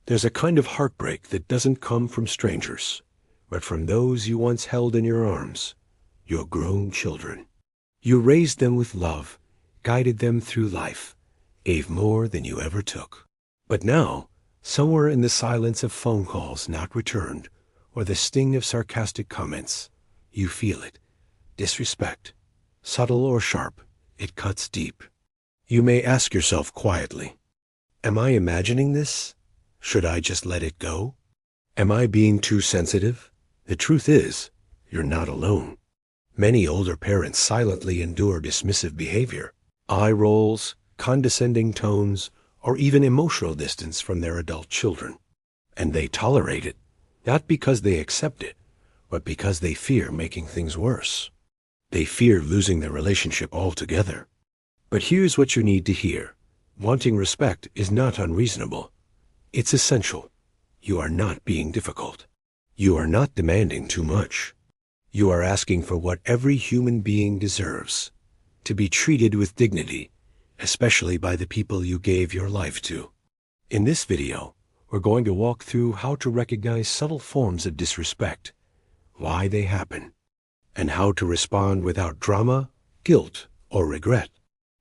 There's a kind of heartbreak that doesn't come from strangers, but from those you once held in your arms, your grown children. You raised them with love, guided them through life, gave more than you ever took. But now, somewhere in the silence of phone calls not returned, or the sting of sarcastic comments, you feel it. Disrespect. Subtle or sharp, it cuts deep. You may ask yourself quietly, am I imagining this? Should I just let it go? Am I being too sensitive? The truth is, you're not alone. Many older parents silently endure dismissive behavior, eye rolls, condescending tones, or even emotional distance from their adult children. And they tolerate it, not because they accept it, but because they fear making things worse. They fear losing their relationship altogether. But here's what you need to hear. Wanting respect is not unreasonable. It's essential. You are not being difficult. You are not demanding too much. You are asking for what every human being deserves, to be treated with dignity, especially by the people you gave your life to. In this video, we're going to walk through how to recognize subtle forms of disrespect, why they happen, and how to respond without drama, guilt, or regret.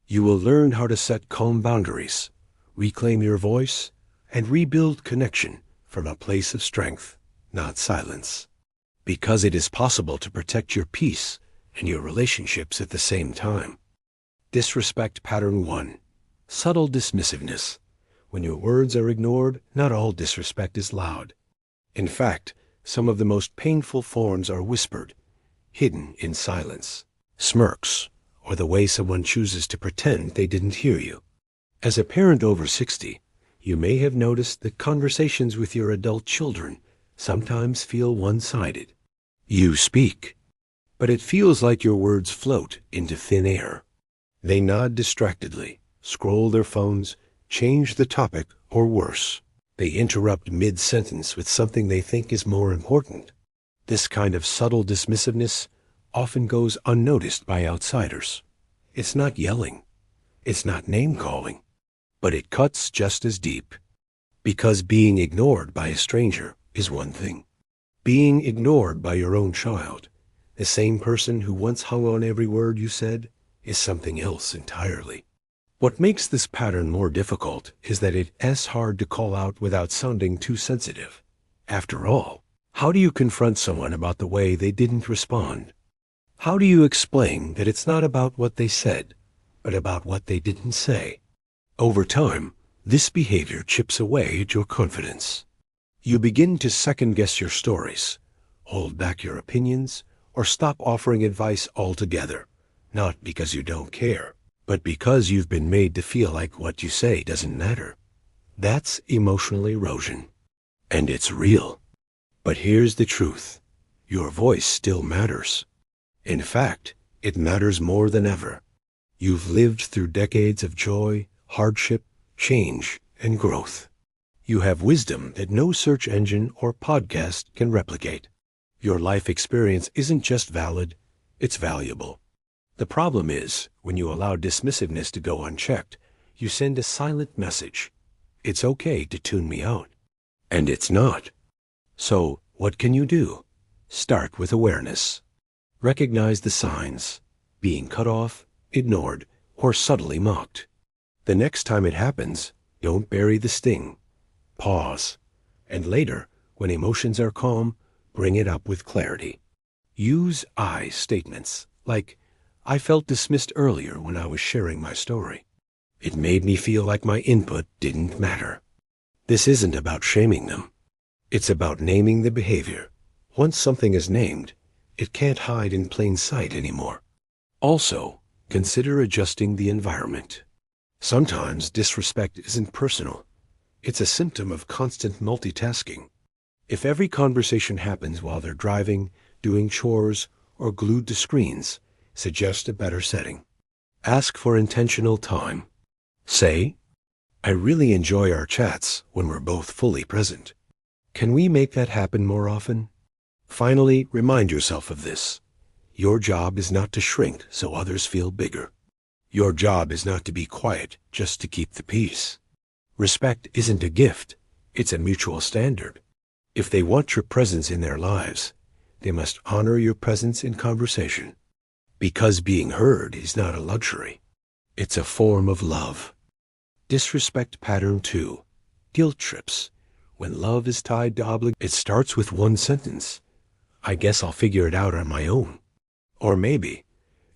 You will learn how to set calm boundaries, reclaim your voice, and rebuild connection from a place of strength, not silence. Because it is possible to protect your peace and your relationships at the same time. Disrespect pattern 1. Subtle dismissiveness. When your words are ignored, not all disrespect is loud. In fact, some of the most painful forms are whispered, hidden in silence. Smirks, or the way someone chooses to pretend they didn't hear you. As a parent over 60, you may have noticed that conversations with your adult children sometimes feel one-sided. You speak, but it feels like your words float into thin air. They nod distractedly, scroll their phones, change the topic, or worse, they interrupt mid-sentence with something they think is more important. This kind of subtle dismissiveness often goes unnoticed by outsiders. It's not yelling, it's not name-calling, but it cuts just as deep. Because being ignored by a stranger is one thing. Being ignored by your own child, the same person who once hung on every word you said, is something else entirely. What makes this pattern more difficult is that it's hard to call out without sounding too sensitive. After all, how do you confront someone about the way they didn't respond? How do you explain that it's not about what they said, but about what they didn't say? Over time, this behavior chips away at your confidence. You begin to second-guess your stories, hold back your opinions, or stop offering advice altogether, not because you don't care, but because you've been made to feel like what you say doesn't matter. That's emotional erosion. And it's real. But here's the truth. Your voice still matters. In fact, it matters more than ever. You've lived through decades of joy, hardship, change, and growth. You have wisdom that no search engine or podcast can replicate. Your life experience isn't just valid, it's valuable. The problem is, when you allow dismissiveness to go unchecked, you send a silent message. It's okay to tune me out. And it's not. So, what can you do? Start with awareness. Recognize the signs: being cut off, ignored, or subtly mocked. The next time it happens, don't bury the sting. Pause. And later, when emotions are calm, bring it up with clarity. Use I statements, like, I felt dismissed earlier when I was sharing my story. It made me feel like my input didn't matter. This isn't about shaming them. It's about naming the behavior. Once something is named, it can't hide in plain sight anymore. Also, consider adjusting the environment. Sometimes disrespect isn't personal. It's a symptom of constant multitasking. If every conversation happens while they're driving, doing chores, or glued to screens, suggest a better setting. Ask for intentional time. Say, I really enjoy our chats when we're both fully present. Can we make that happen more often? Finally, remind yourself of this. Your job is not to shrink so others feel bigger. Your job is not to be quiet just to keep the peace. Respect isn't a gift, It's a mutual standard. If they want your presence in their lives, they must honor your presence in conversation. Because being heard is not a luxury. It's a form of love. Disrespect pattern 2. Guilt trips. When love is tied to obligation, it starts with one sentence. I guess I'll figure it out on my own. Or maybe,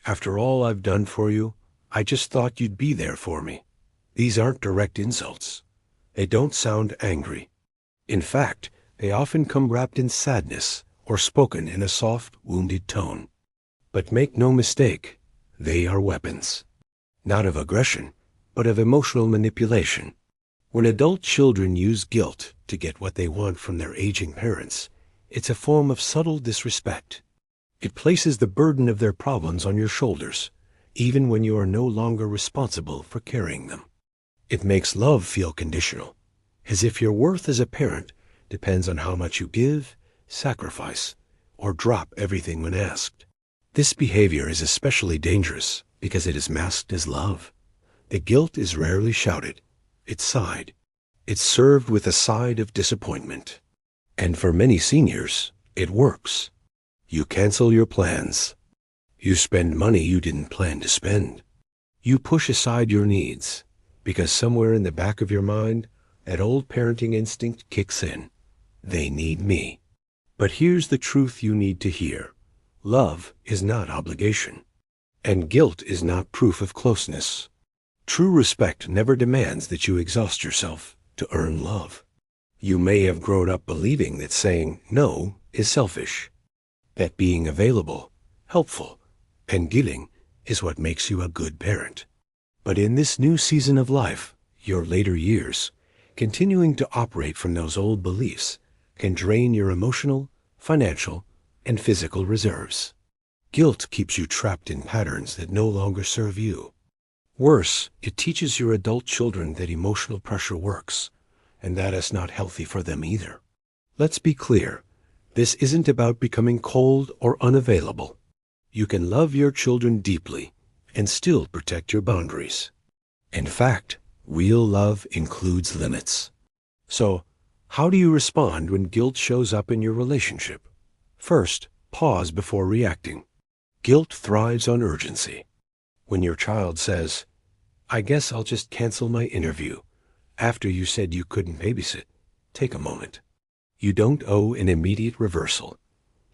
after all I've done for you, I just thought you'd be there for me. These aren't direct insults. They don't sound angry. In fact, they often come wrapped in sadness or spoken in a soft, wounded tone. But make no mistake, they are weapons. Not of aggression, but of emotional manipulation. When adult children use guilt to get what they want from their aging parents, it's a form of subtle disrespect. It places the burden of their problems on your shoulders, even when you are no longer responsible for carrying them. It makes love feel conditional, as if your worth as a parent depends on how much you give, sacrifice, or drop everything when asked. This behavior is especially dangerous because it is masked as love. The guilt is rarely shouted. It's sighed. It's served with a side of disappointment. And for many seniors, it works. You cancel your plans. You spend money you didn't plan to spend. You push aside your needs because somewhere in the back of your mind, that old parenting instinct kicks in. They need me. But here's the truth you need to hear. Love is not obligation. And guilt is not proof of closeness. True respect never demands that you exhaust yourself to earn love. You may have grown up believing that saying no is selfish, that being available, helpful, and giving is what makes you a good parent. But in this new season of life, your later years, continuing to operate from those old beliefs can drain your emotional, financial, and physical reserves. Guilt keeps you trapped in patterns that no longer serve you. Worse, it teaches your adult children that emotional pressure works, and that is not healthy for them either. Let's be clear. This isn't about becoming cold or unavailable. You can love your children deeply and still protect your boundaries. In fact, real love includes limits. So, how do you respond when guilt shows up in your relationship? First, pause before reacting. Guilt thrives on urgency. When your child says, I guess I'll just cancel my interview, after you said you couldn't babysit, take a moment. You don't owe an immediate reversal.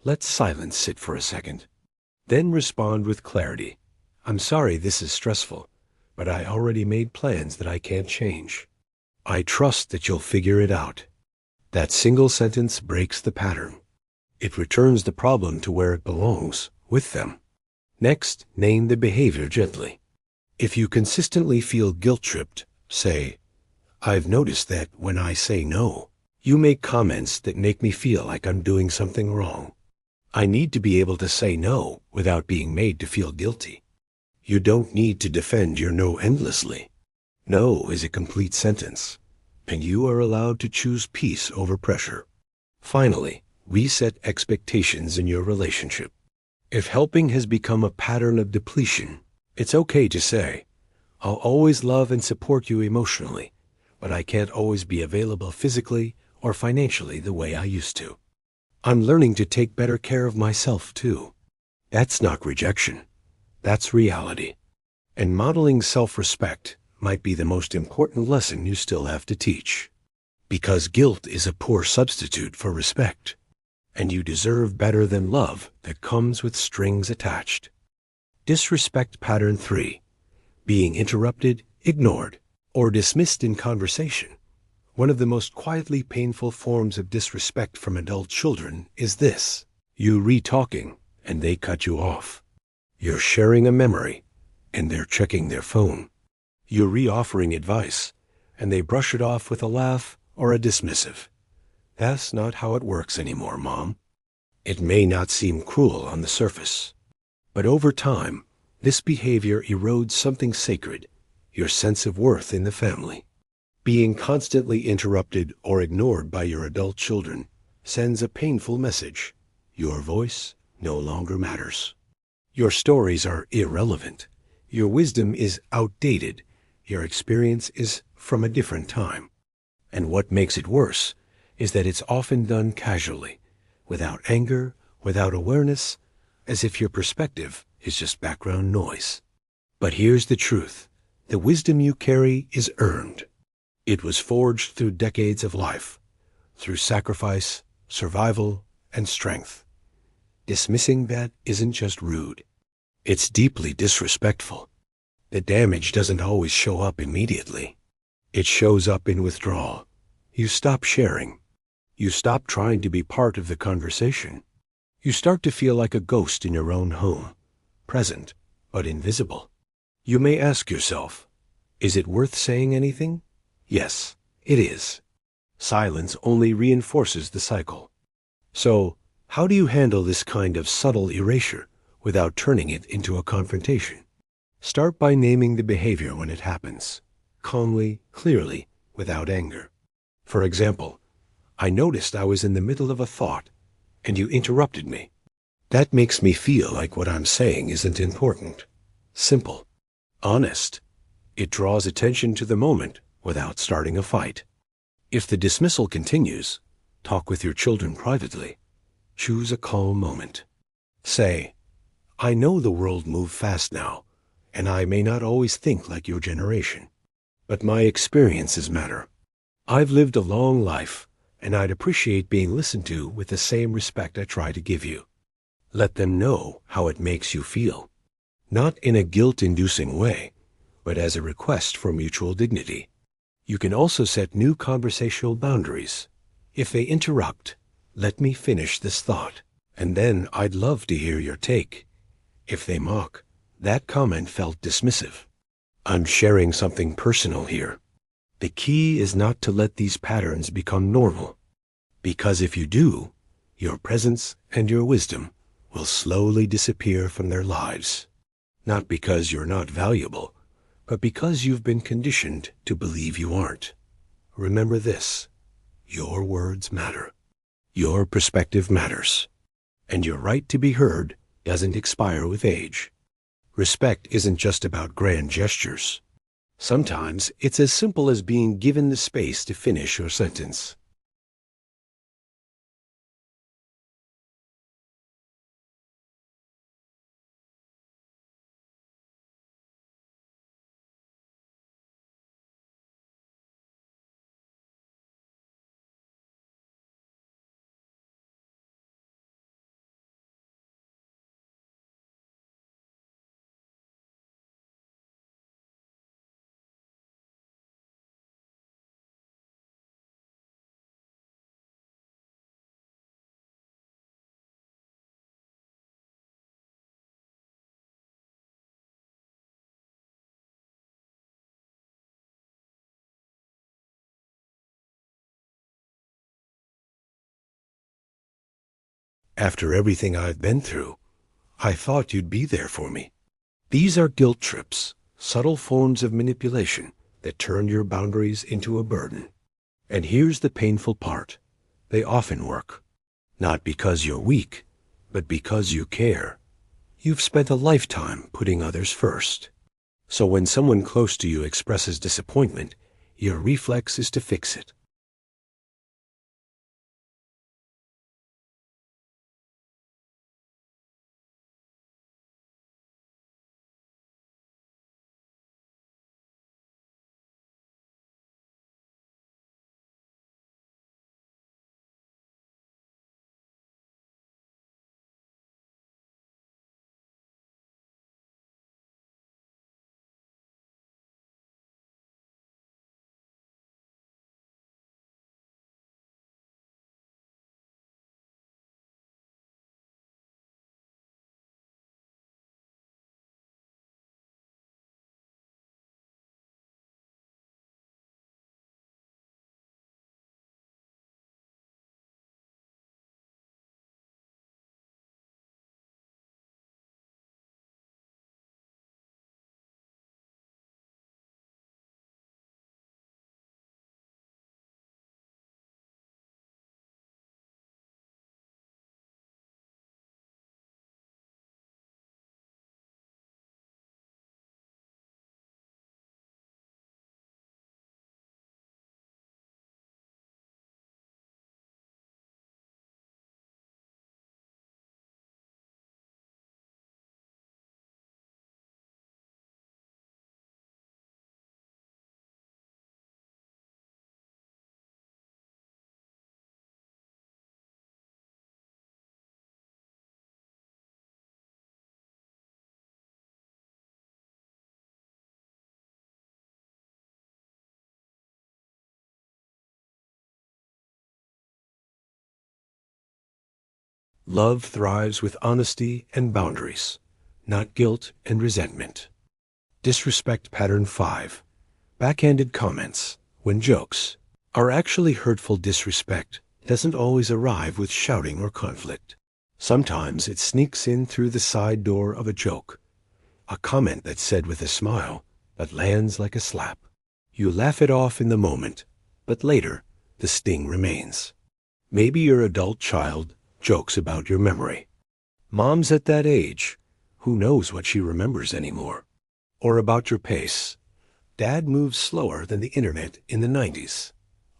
Let silence sit for a second. Then respond with clarity. I'm sorry this is stressful, but I already made plans that I can't change. I trust that you'll figure it out. That single sentence breaks the pattern. It returns the problem to where it belongs, with them. Next, name the behavior gently. If you consistently feel guilt-tripped, say, I've noticed that when I say no, you make comments that make me feel like I'm doing something wrong. I need to be able to say no without being made to feel guilty. You don't need to defend your no endlessly. No is a complete sentence, and you are allowed to choose peace over pressure. Finally, reset expectations in your relationship. If helping has become a pattern of depletion, it's okay to say, I'll always love and support you emotionally, but I can't always be available physically or financially the way I used to. I'm learning to take better care of myself too. That's not rejection. That's reality. And modeling self-respect might be the most important lesson you still have to teach. Because guilt is a poor substitute for respect, and you deserve better than love that comes with strings attached. Disrespect pattern 3. Being interrupted, ignored, or dismissed in conversation. One of the most quietly painful forms of disrespect from adult children is this. You re-talking, and they cut you off. You're sharing a memory, and they're checking their phone. You're re-offering advice, and they brush it off with a laugh or a dismissive. That's not how it works anymore, Mom. It may not seem cruel on the surface, but over time, this behavior erodes something sacred, your sense of worth in the family. Being constantly interrupted or ignored by your adult children sends a painful message. Your voice no longer matters. Your stories are irrelevant. Your wisdom is outdated. Your experience is from a different time. And what makes it worse is that it's often done casually, without anger, without awareness, as if your perspective is just background noise. But here's the truth. The wisdom you carry is earned. It was forged through decades of life, through sacrifice, survival, and strength. Dismissing that isn't just rude. It's deeply disrespectful. The damage doesn't always show up immediately. It shows up in withdrawal. You stop sharing. You stop trying to be part of the conversation. You start to feel like a ghost in your own home, present but invisible. You may ask yourself, is it worth saying anything? Yes, it is. Silence only reinforces the cycle. So, how do you handle this kind of subtle erasure without turning it into a confrontation? Start by naming the behavior when it happens, calmly, clearly, without anger. For example, I noticed I was in the middle of a thought, and you interrupted me. That makes me feel like what I'm saying isn't important. Simple. Honest. It draws attention to the moment without starting a fight. If the dismissal continues, talk with your children privately. Choose a calm moment. Say, I know the world moves fast now, and I may not always think like your generation, but my experiences matter. I've lived a long life, and I'd appreciate being listened to with the same respect I try to give you. Let them know how it makes you feel, not in a guilt-inducing way, but as a request for mutual dignity. You can also set new conversational boundaries. If they interrupt, let me finish this thought, and then I'd love to hear your take. If they mock, that comment felt dismissive. I'm sharing something personal here. The key is not to let these patterns become normal, because if you do, your presence and your wisdom will slowly disappear from their lives. Not because you're not valuable, but because you've been conditioned to believe you aren't. Remember this, your words matter. Your perspective matters. And your right to be heard doesn't expire with age. Respect isn't just about grand gestures. Sometimes it's as simple as being given the space to finish your sentence. After everything I've been through, I thought you'd be there for me. These are guilt trips, subtle forms of manipulation that turn your boundaries into a burden. And here's the painful part. They often work. Not because you're weak, but because you care. You've spent a lifetime putting others first. So when someone close to you expresses disappointment, your reflex is to fix it. Love thrives with honesty and boundaries, not guilt and resentment. Disrespect pattern 5. Backhanded comments. When jokes are actually hurtful, disrespect doesn't always arrive with shouting or conflict. Sometimes it sneaks in through the side door of a joke, a comment that's said with a smile that lands like a slap. You laugh it off in the moment, but later the sting remains. Maybe your adult child jokes about your memory. Mom's at that age. Who knows what she remembers anymore? Or about your pace. Dad moves slower than the internet in the 90s.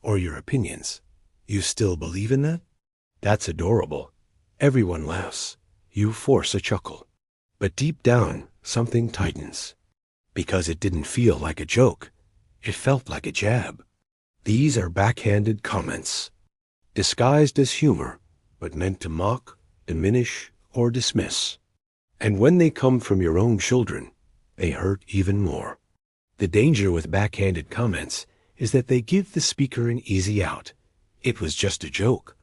Or your opinions. You still believe in that? That's adorable. Everyone laughs. You force a chuckle. But deep down, something tightens. Because it didn't feel like a joke. It felt like a jab. These are backhanded comments, disguised as humor, but meant to mock, diminish, or dismiss. And when they come from your own children, they hurt even more. The danger with backhanded comments is that they give the speaker an easy out. It was just a joke.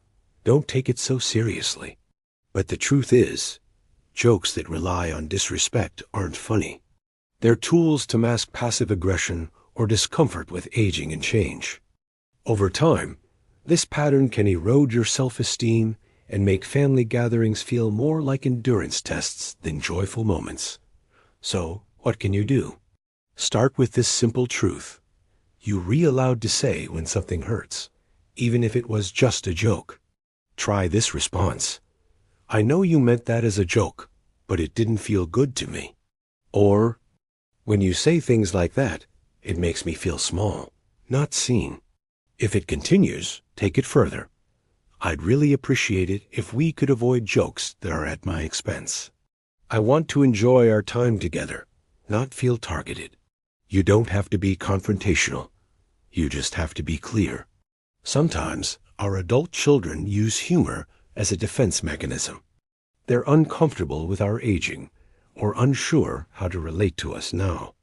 Don't take it so seriously. But the truth is, jokes that rely on disrespect aren't funny. They're tools to mask passive aggression or discomfort with aging and change. Over time, this pattern can erode your self-esteem and make family gatherings feel more like endurance tests than joyful moments. So, what can you do? Start with this simple truth. You're allowed to say when something hurts, even if it was just a joke. Try this response. I know you meant that as a joke, but it didn't feel good to me. Or, when you say things like that, it makes me feel small, not seen. If it continues, take it further. I'd really appreciate it if we could avoid jokes that are at my expense. I want to enjoy our time together, not feel targeted. You don't have to be confrontational. You just have to be clear. Sometimes our adult children use humor as a defense mechanism. They're uncomfortable with our aging or unsure how to relate to us now.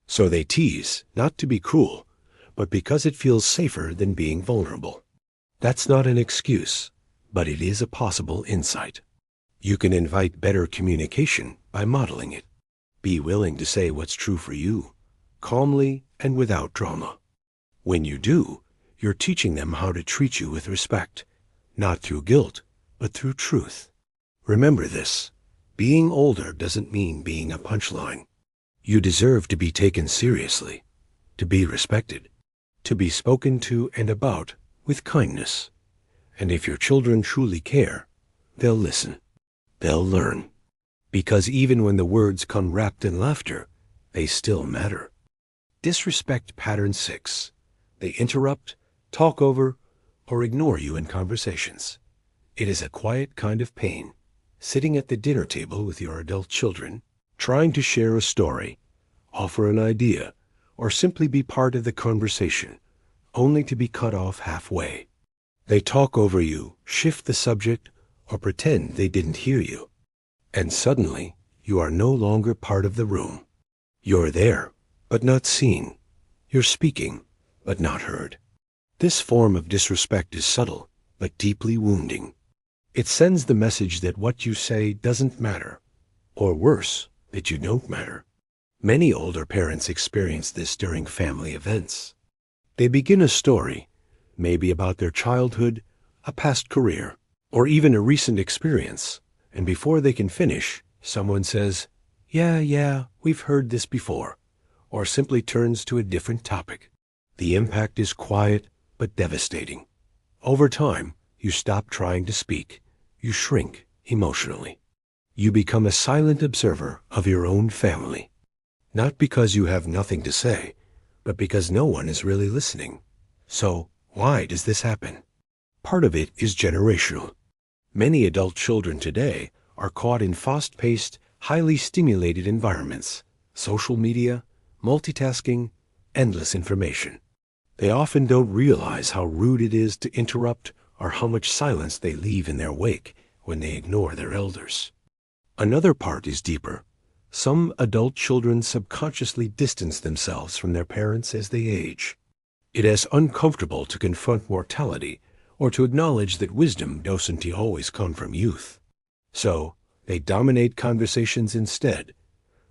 So they tease, not to be cruel, but because it feels safer than being vulnerable. That's not an excuse, but it is a possible insight. You can invite better communication by modeling it. Be willing to say what's true for you, calmly and without drama. When you do, you're teaching them how to treat you with respect, not through guilt, but through truth. Remember this, being older doesn't mean being a punchline. You deserve to be taken seriously, to be respected, to be spoken to and about with kindness. And if your children truly care, they'll listen. They'll learn. Because even when the words come wrapped in laughter, they still matter. Disrespect pattern 6. They interrupt, talk over, or ignore you in conversations. It is a quiet kind of pain, sitting at the dinner table with your adult children, trying to share a story, offer an idea, or simply be part of the conversation, only to be cut off halfway. They talk over you, shift the subject, or pretend they didn't hear you. And suddenly, you are no longer part of the room. You're there, but not seen. You're speaking, but not heard. This form of disrespect is subtle, but deeply wounding. It sends the message that what you say doesn't matter, or worse, that you don't matter. Many older parents experience this during family events. They begin a story, maybe about their childhood, a past career, or even a recent experience, and before they can finish, someone says, yeah, we've heard this before, or simply turns to a different topic. The impact is quiet but devastating. Over time, you stop trying to speak. You shrink emotionally. You become a silent observer of your own family. Not because you have nothing to say, but because no one is really listening. So, why does this happen? Part of it is generational. Many adult children today are caught in fast-paced, highly stimulated environments, social media, multitasking, endless information. They often don't realize how rude it is to interrupt or how much silence they leave in their wake when they ignore their elders. Another part is deeper. Some adult children subconsciously distance themselves from their parents as they age. It is uncomfortable to confront mortality or to acknowledge that wisdom doesn't always come from youth. So, they dominate conversations instead,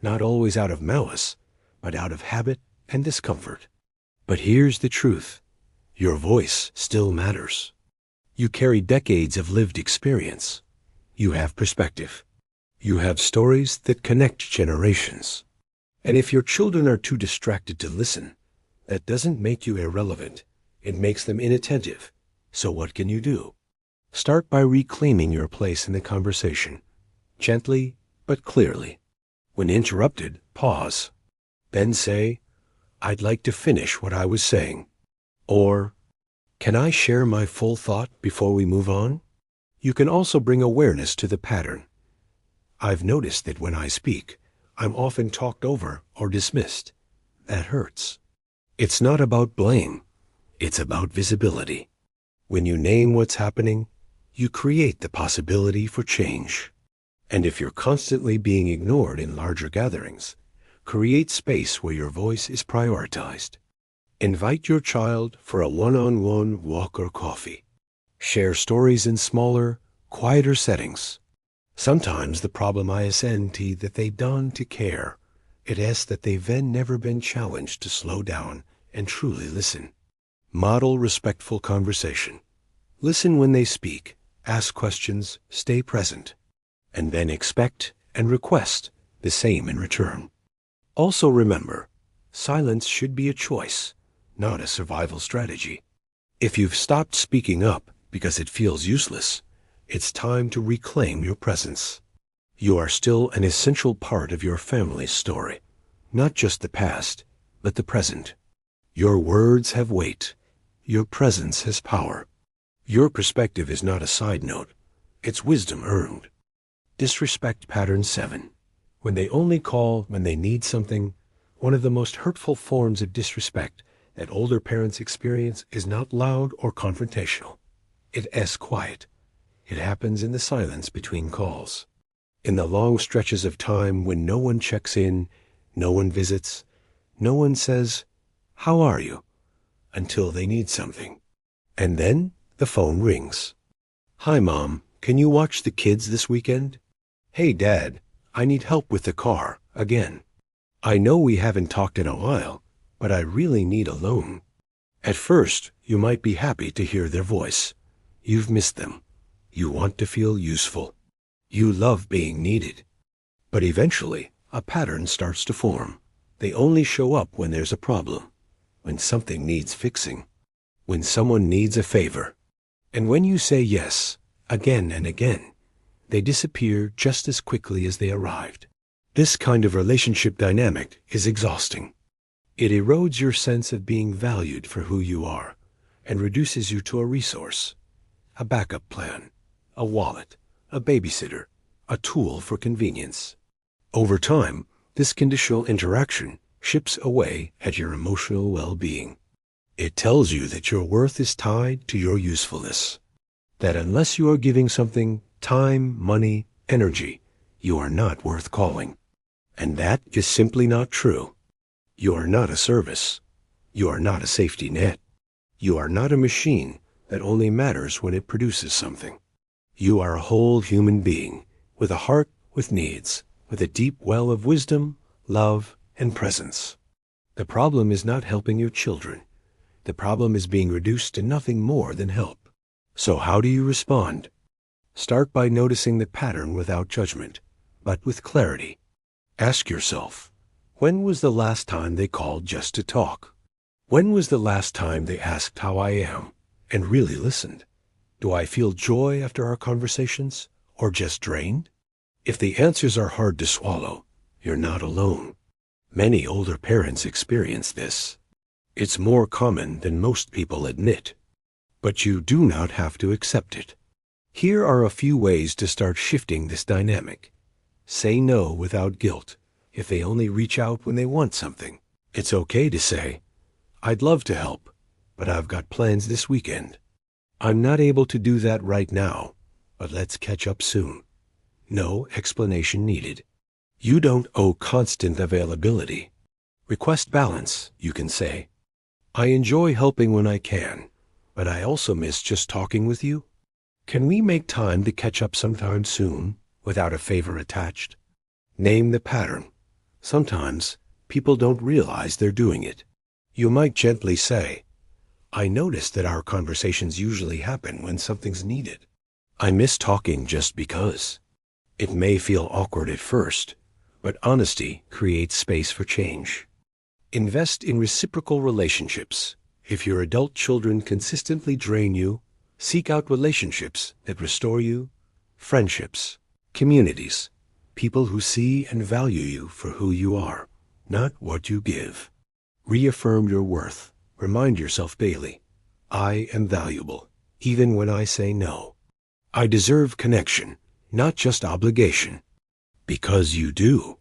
not always out of malice, but out of habit and discomfort. But here's the truth. Your voice still matters. You carry decades of lived experience. You have perspective. You have stories that connect generations. And if your children are too distracted to listen, that doesn't make you irrelevant. It makes them inattentive. So what can you do? Start by reclaiming your place in the conversation. Gently, but clearly. When interrupted, pause. Then say, "I'd like to finish what I was saying." Or, "Can I share my full thought before we move on?" You can also bring awareness to the pattern. "I've noticed that when I speak, I'm often talked over or dismissed. That hurts." It's not about blame. It's about visibility. When you name what's happening, you create the possibility for change. And if you're constantly being ignored in larger gatherings, create space where your voice is prioritized. Invite your child for a one-on-one walk or coffee. Share stories in smaller, quieter settings. Sometimes the problem isn't that they don't care. It is that they've then never been challenged to slow down and truly listen. Model respectful conversation. Listen when they speak, ask questions, stay present, and then expect and request the same in return. Also remember, silence should be a choice, not a survival strategy. If you've stopped speaking up because it feels useless, it's time to reclaim your presence. You are still an essential part of your family's story, not just the past, but the present. Your words have weight. Your presence has power. Your perspective is not a side note. It's wisdom earned. Disrespect pattern 7. When they only call when they need something, one of the most hurtful forms of disrespect that older parents experience is not loud or confrontational. It is quiet. It happens in the silence between calls. In the long stretches of time when no one checks in, no one visits, no one says, "How are you?" until they need something. And then the phone rings. "Hi, Mom. Can you watch the kids this weekend?" "Hey, Dad. I need help with the car, again." "I know we haven't talked in a while, but I really need a loan." At first, you might be happy to hear their voice. You've missed them. You want to feel useful. You love being needed. But eventually, a pattern starts to form. They only show up when there's a problem, when something needs fixing, when someone needs a favor. And when you say yes, again and again, they disappear just as quickly as they arrived. This kind of relationship dynamic is exhausting. It erodes your sense of being valued for who you are and reduces you to a resource, a backup plan, a wallet, a babysitter, a tool for convenience. Over time, this conditional interaction chips away at your emotional well-being. It tells you that your worth is tied to your usefulness, that unless you are giving something time, money, energy, you are not worth calling. And that is simply not true. You are not a service. You are not a safety net. You are not a machine that only matters when it produces something. You are a whole human being, with a heart, with needs, with a deep well of wisdom, love, and presence. The problem is not helping your children. The problem is being reduced to nothing more than help. So how do you respond? Start by noticing the pattern without judgment, but with clarity. Ask yourself, when was the last time they called just to talk? When was the last time they asked how I am and really listened? Do I feel joy after our conversations, or just drained? If the answers are hard to swallow, you're not alone. Many older parents experience this. It's more common than most people admit. But you do not have to accept it. Here are a few ways to start shifting this dynamic. Say no without guilt if they only reach out when they want something. It's okay to say, "I'd love to help, but I've got plans this weekend. I'm not able to do that right now, but let's catch up soon." No explanation needed. You don't owe constant availability. Request balance, you can say. "I enjoy helping when I can, but I also miss just talking with you. Can we make time to catch up sometime soon?" without a favor attached. Name the pattern. Sometimes people don't realize they're doing it. You might gently say, I notice that our conversations usually happen when something's needed. I miss talking just because. It may feel awkward at first, but honesty creates space for change. Invest in reciprocal relationships. If your adult children consistently drain you, seek out relationships that restore you, friendships, communities, people who see and value you for who you are, not what you give. Reaffirm your worth. Remind yourself daily, I am valuable, even when I say no. I deserve connection, not just obligation. Because you do.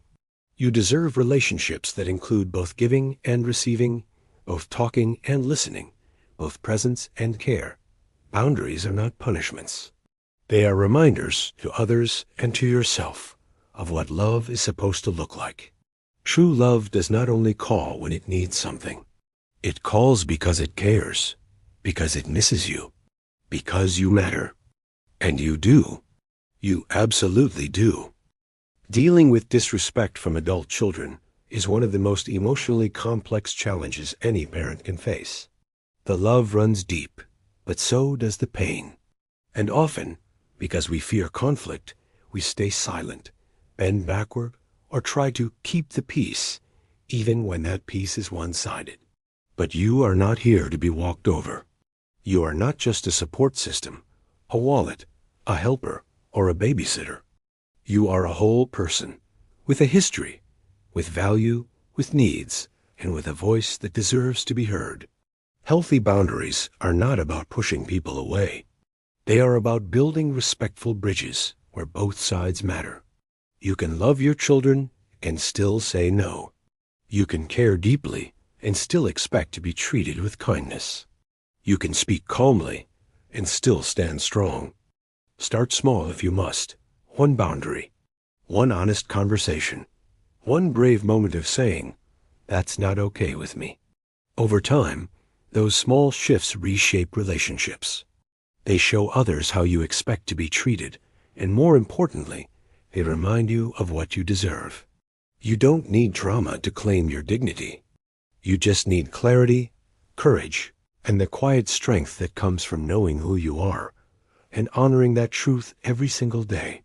You deserve relationships that include both giving and receiving, both talking and listening, both presence and care. Boundaries are not punishments. They are reminders to others and to yourself of what love is supposed to look like. True love does not only call when it needs something. It calls because it cares, because it misses you, because you matter. And you do. You absolutely do. Dealing with disrespect from adult children is one of the most emotionally complex challenges any parent can face. The love runs deep, but so does the pain. And often, because we fear conflict, we stay silent, bend backward, or try to keep the peace, even when that peace is one-sided. But you are not here to be walked over. You are not just a support system, a wallet, a helper, or a babysitter. You are a whole person, with a history, with value, with needs, and with a voice that deserves to be heard. Healthy boundaries are not about pushing people away. They are about building respectful bridges where both sides matter. You can love your children and still say no. You can care deeply and still expect to be treated with kindness. You can speak calmly and still stand strong. Start small if you must. One boundary, one honest conversation, one brave moment of saying, that's not okay with me. Over time, those small shifts reshape relationships. They show others how you expect to be treated, and more importantly, they remind you of what you deserve. You don't need drama to claim your dignity. You just need clarity, courage, and the quiet strength that comes from knowing who you are and honoring that truth every single day.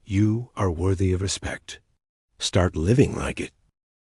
You are worthy of respect. Start living like it.